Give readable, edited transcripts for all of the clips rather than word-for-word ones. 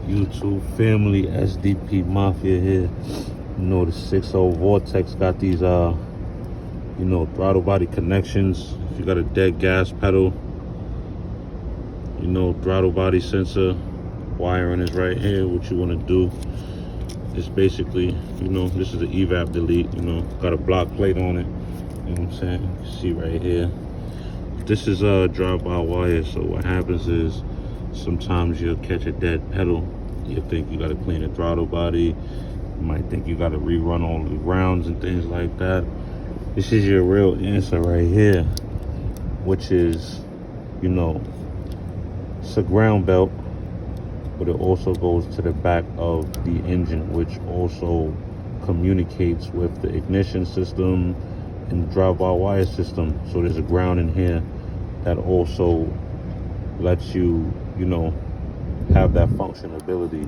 YouTube family, SDP Mafia here. You know, the 6.0 Vortex got these throttle body connections. If you got a dead gas pedal, throttle body sensor wiring is right here. What you want to do is basically, this is the evap delete, got a block plate on it. You know what I'm saying? You see right here. This is a drive-by-wire, so what happens is sometimes you'll catch a dead pedal. You'll think you got to clean the throttle body. You might think you got to rerun all the rounds and things like that. This is your real answer right here, which is, it's a ground belt, but it also goes to the back of the engine, which also communicates with the ignition system and the drive-by-wire system. So there's a ground in here that also lets you, have that functionality.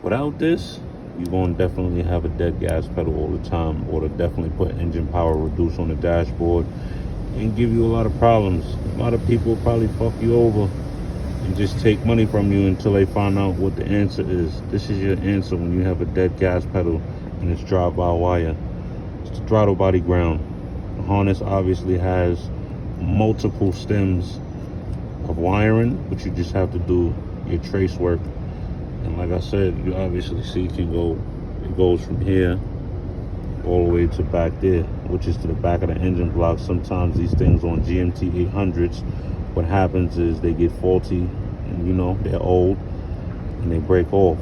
Without this, you're going to definitely have a dead gas pedal all the time, or to definitely put engine power reduce on the dashboard and give you a lot of problems. A lot of people probably fuck you over and just take money from you until they find out what the answer is. This is your answer when you have a dead gas pedal and it's drive-by-wire. It's the throttle body ground. The harness obviously has multiple stems of wiring, but you just have to do your trace work. And like I said, you obviously see it goes from here all the way to back there, which is to the back of the engine block. Sometimes these things on GMT 800s, what happens is they get faulty and they're old and they break off,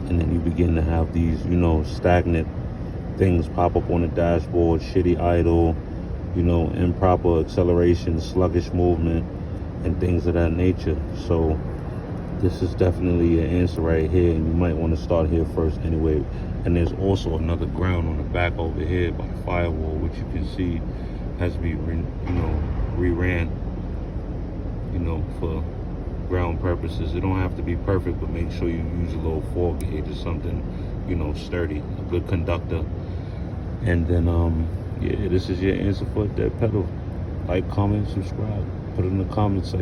and then you begin to have these stagnant things pop up on the dashboard, shitty idle, improper acceleration, sluggish movement, and things of that nature. So this is definitely an answer right here, and you might want to start here first anyway. And there's also another ground on the back over here by the firewall, which you can see has to be reran, for ground purposes. It don't have to be perfect, but make sure you use a little 4 gauge or something, sturdy, a good conductor. And then yeah, this is your answer for that pedal. Like, comment, subscribe, put it in the comment section.